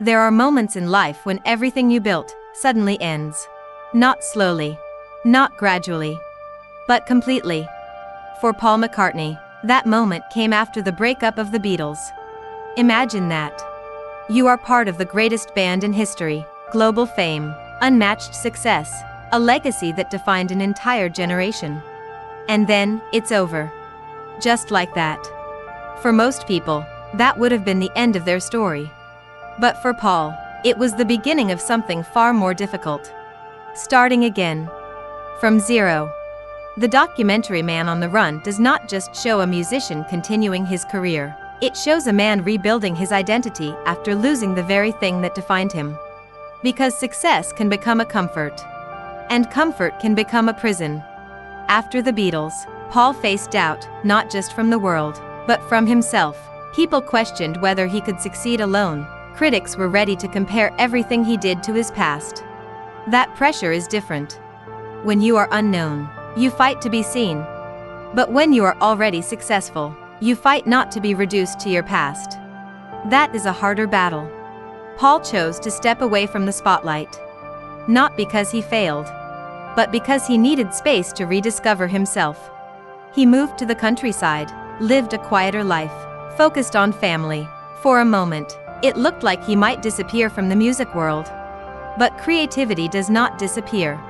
There are moments in life when everything you built suddenly ends. Not slowly, not gradually, but completely. For Paul McCartney, that moment came after the breakup of the Beatles. Imagine that. You are part of the greatest band in history, global fame, unmatched success, a legacy that defined an entire generation. And then, it's over. Just like that. For most people, that would have been the end of their story. But for Paul, it was the beginning of something far more difficult. Starting again. From zero. The documentary Man on the Run does not just show a musician continuing his career, it shows a man rebuilding his identity after losing the very thing that defined him. Because success can become a comfort. And comfort can become a prison. After the Beatles, Paul faced doubt, not just from the world, but from himself. People questioned whether he could succeed alone. Critics were ready to compare everything he did to his past. That pressure is different. When you are unknown, you fight to be seen. But when you are already successful, you fight not to be reduced to your past. That is a harder battle. Paul chose to step away from the spotlight. Not because he failed, but because he needed space to rediscover himself. He moved to the countryside, lived a quieter life, focused on family. For a moment, it looked like he might disappear from the music world. But creativity does not disappear.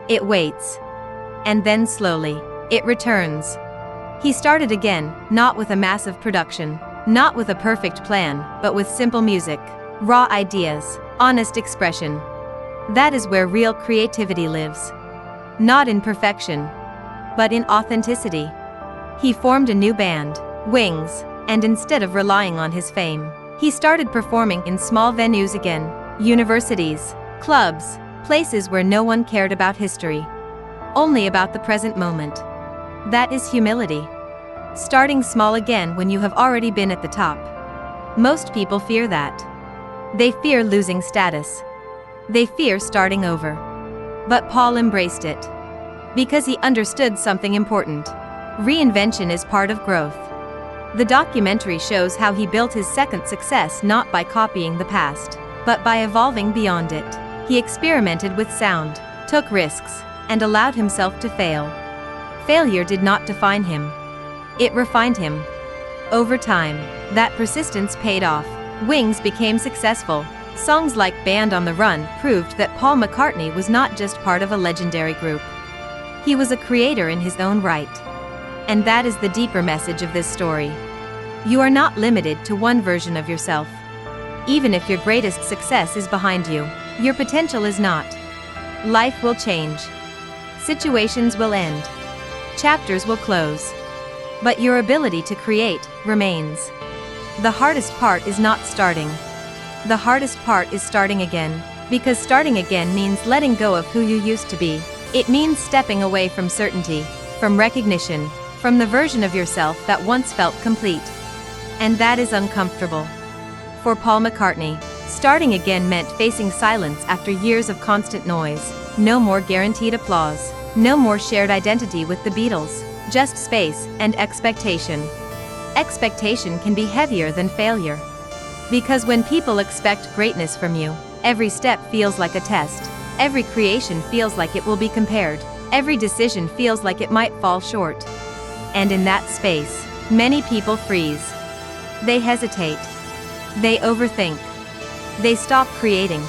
It waits. And then slowly, it returns. He started again, not with a massive production, not with a perfect plan, but with simple music, raw ideas, honest expression. That is where real creativity lives. Not in perfection, but in authenticity. He formed a new band, Wings, and instead of relying on his fame, he started performing in small venues again, universities, clubs, places where no one cared about history. Only about the present moment. That is humility. Starting small again when you have already been at the top. Most people fear that. They fear losing status. They fear starting over. But Paul embraced it. Because he understood something important. Reinvention is part of growth. The documentary shows how he built his second success not by copying the past, but by evolving beyond it. He experimented with sound, took risks, and allowed himself to fail. Failure did not define him. It refined him. Over time, that persistence paid off. Wings became successful. Songs like Band on the Run proved that Paul McCartney was not just part of a legendary group. He was a creator in his own right. And that is the deeper message of this story. You are not limited to one version of yourself. Even if your greatest success is behind you, your potential is not. Life will change. Situations will end. Chapters will close. But your ability to create remains. The hardest part is not starting. The hardest part is starting again. Because starting again means letting go of who you used to be. It means stepping away from certainty, from recognition, from the version of yourself that once felt complete. And that is uncomfortable. For Paul McCartney, starting again meant facing silence after years of constant noise. No more guaranteed applause. No more shared identity with the Beatles. Just space and expectation. Expectation can be heavier than failure. Because when people expect greatness from you, every step feels like a test. Every creation feels like it will be compared. Every decision feels like it might fall short. And in that space, many people freeze. They hesitate. They overthink. They stop creating.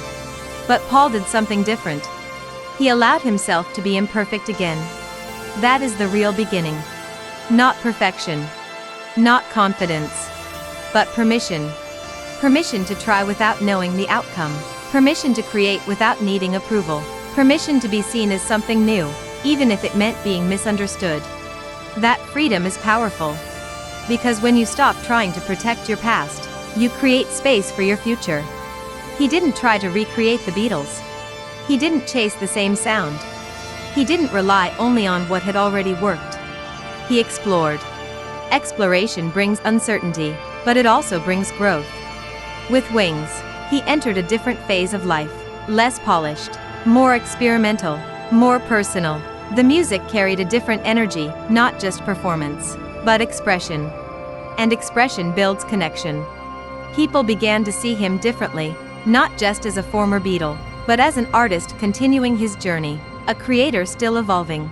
But Paul did something different. He allowed himself to be imperfect again. That is the real beginning. Not perfection. Not confidence. But permission. Permission to try without knowing the outcome. Permission to create without needing approval. Permission to be seen as something new, even if it meant being misunderstood. That freedom is powerful. Because when you stop trying to protect your past, you create space for your future. He didn't try to recreate the Beatles. He didn't chase the same sound. He didn't rely only on what had already worked. He explored. Exploration brings uncertainty, but it also brings growth. With Wings, he entered a different phase of life, less polished, more experimental, more personal. The music carried a different energy, not just performance, but expression. And expression builds connection. People began to see him differently, Not just as a former Beatle, but as an artist continuing his journey, a creator still evolving.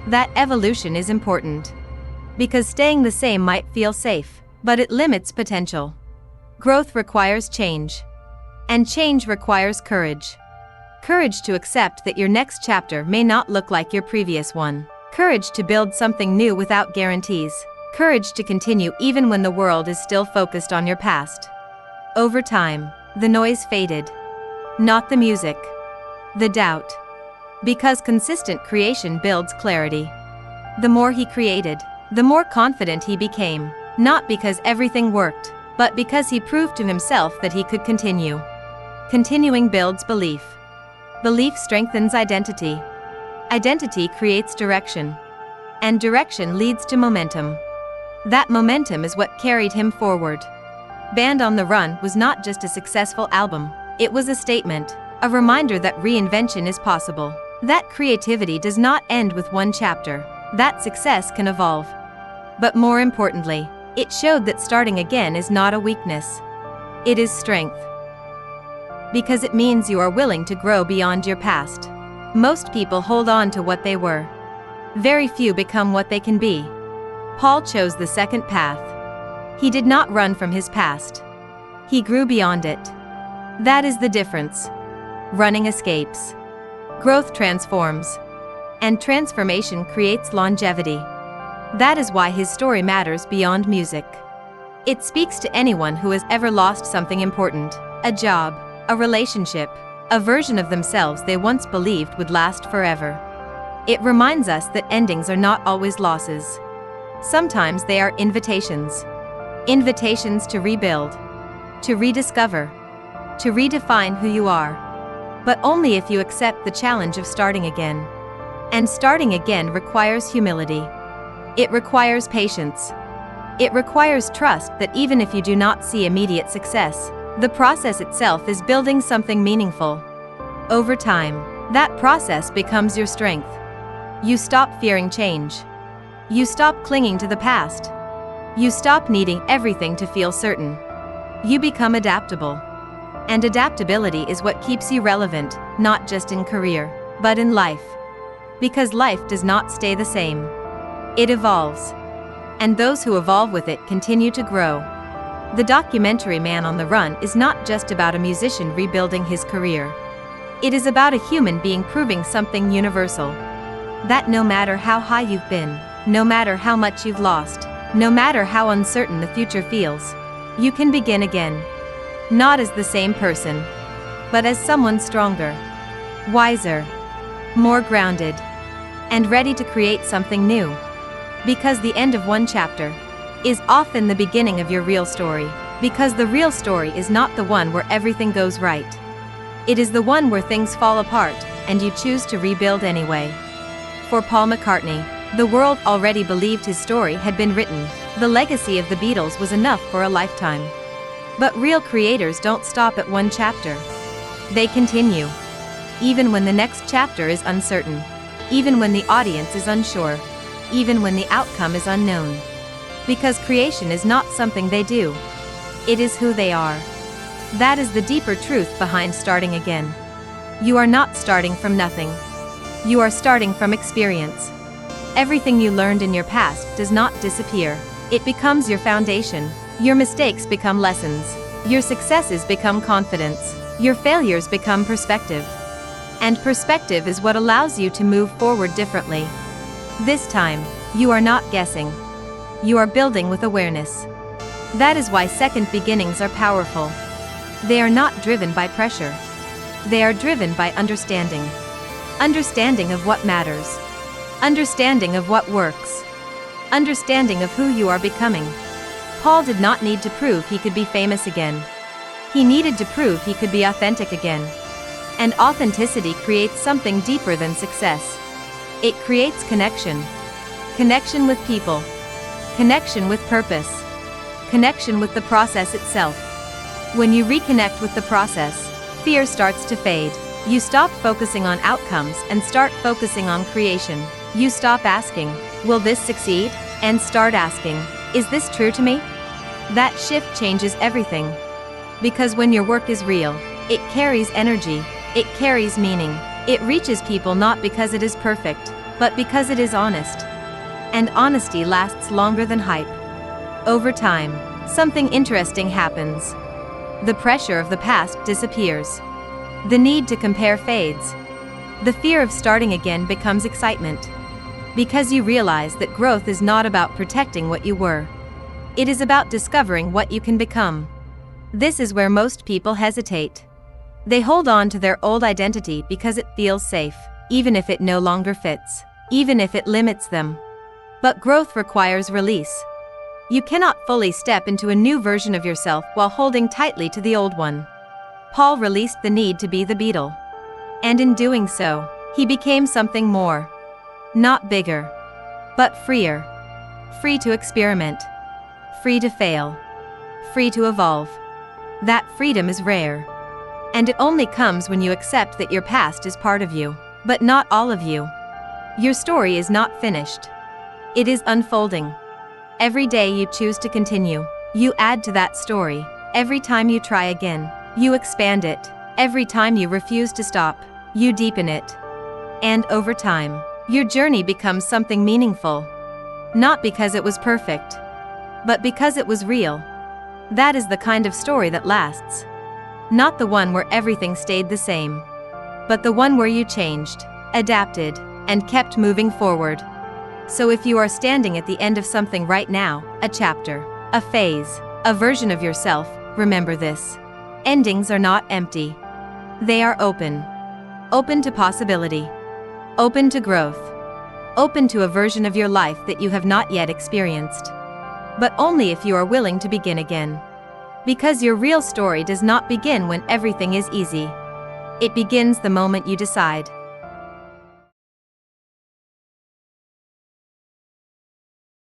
That evolution is important. Because staying the same might feel safe, but it limits potential. Growth requires change. And change requires courage. Courage to accept that your next chapter may not look like your previous one. Courage to build something new without guarantees. Courage to continue even when the world is still focused on your past. Over time, the noise faded. Not the music. The doubt. Because consistent creation builds clarity. The more he created, the more confident he became, not because everything worked, but because he proved to himself that he could continue. Continuing builds belief. Belief strengthens identity. Identity creates direction. And direction leads to momentum. That momentum is what carried him forward. Band on the Run was not just a successful album, it was a statement, a reminder that reinvention is possible. That creativity does not end with one chapter, that success can evolve. But more importantly, it showed that starting again is not a weakness. It is strength. Because it means you are willing to grow beyond your past. Most people hold on to what they were. Very few become what they can be. Paul chose the second path. He did not run from his past. He grew beyond it. That is the difference. Running escapes. Growth transforms. And transformation creates longevity. That is why his story matters beyond music. It speaks to anyone who has ever lost something important, a job, a relationship, a version of themselves they once believed would last forever. It reminds us that endings are not always losses. Sometimes they are invitations. Invitations to rebuild, to rediscover, to redefine who you are. But only if you accept the challenge of starting again. And starting again requires humility. It requires patience. It requires trust that even if you do not see immediate success, the process itself is building something meaningful. Over time, that process becomes your strength. You stop fearing change. You stop clinging to the past. You stop needing everything to feel certain. You become adaptable. And adaptability is what keeps you relevant, not just in career, but in life. Because life does not stay the same. It evolves. And those who evolve with it continue to grow. The documentary Man on the Run is not just about a musician rebuilding his career. It is about a human being proving something universal. That no matter how high you've been, no matter how much you've lost, no matter how uncertain the future feels, you can begin again. Not as the same person, but as someone stronger, wiser, more grounded, and ready to create something new. Because the end of one chapter is often the beginning of your real story. Because the real story is not the one where everything goes right. It is the one where things fall apart, and you choose to rebuild anyway. For Paul McCartney, the world already believed his story had been written. The legacy of the Beatles was enough for a lifetime. But real creators don't stop at one chapter. They continue. Even when the next chapter is uncertain. Even when the audience is unsure. Even when the outcome is unknown. Because creation is not something they do. It is who they are. That is the deeper truth behind starting again. You are not starting from nothing. You are starting from experience. Everything you learned in your past does not disappear. It becomes your foundation. Your mistakes become lessons. Your successes become confidence. Your failures become perspective. And perspective is what allows you to move forward differently. This time, you are not guessing. You are building with awareness. That is why second beginnings are powerful. They are not driven by pressure. They are driven by understanding. Understanding of what matters. Understanding of what works. Understanding of who you are becoming. Paul did not need to prove he could be famous again. He needed to prove he could be authentic again. And authenticity creates something deeper than success. It creates connection. Connection with people. Connection with purpose. Connection with the process itself. When you reconnect with the process, fear starts to fade. You stop focusing on outcomes and start focusing on creation. You stop asking, will this succeed? And start asking, is this true to me? That shift changes everything. Because when your work is real, It carries energy. It carries meaning. It reaches people not because it is perfect, but because it is honest. And honesty lasts longer than hype. Over time, something interesting happens. The pressure of the past disappears. The need to compare fades. The fear of starting again becomes excitement. Because you realize that growth is not about protecting what you were. It is about discovering what you can become. This is where most people hesitate. They hold on to their old identity because it feels safe, even if it no longer fits, even if it limits them. But growth requires release. You cannot fully step into a new version of yourself while holding tightly to the old one. Paul released the need to be the Beatle. And in doing so, he became something more. Not bigger, but freer. Free to experiment. Free to fail. Free to evolve. That freedom is rare. And it only comes when you accept that your past is part of you, but not all of you. Your story is not finished. It is unfolding. Every day you choose to continue, you add to that story. Every time you try again, you expand it. Every time you refuse to stop, you deepen it. And over time, your journey becomes something meaningful. Not because it was perfect, but because it was real. That is the kind of story that lasts. Not the one where everything stayed the same, but the one where you changed, adapted, and kept moving forward. So if you are standing at the end of something right now, a chapter, a phase, a version of yourself, remember this. Endings are not empty. They are open. Open to possibility. Open to growth. Open to a version of your life that you have not yet experienced. But only if you are willing to begin again. Because your real story does not begin when everything is easy. It begins the moment you decide.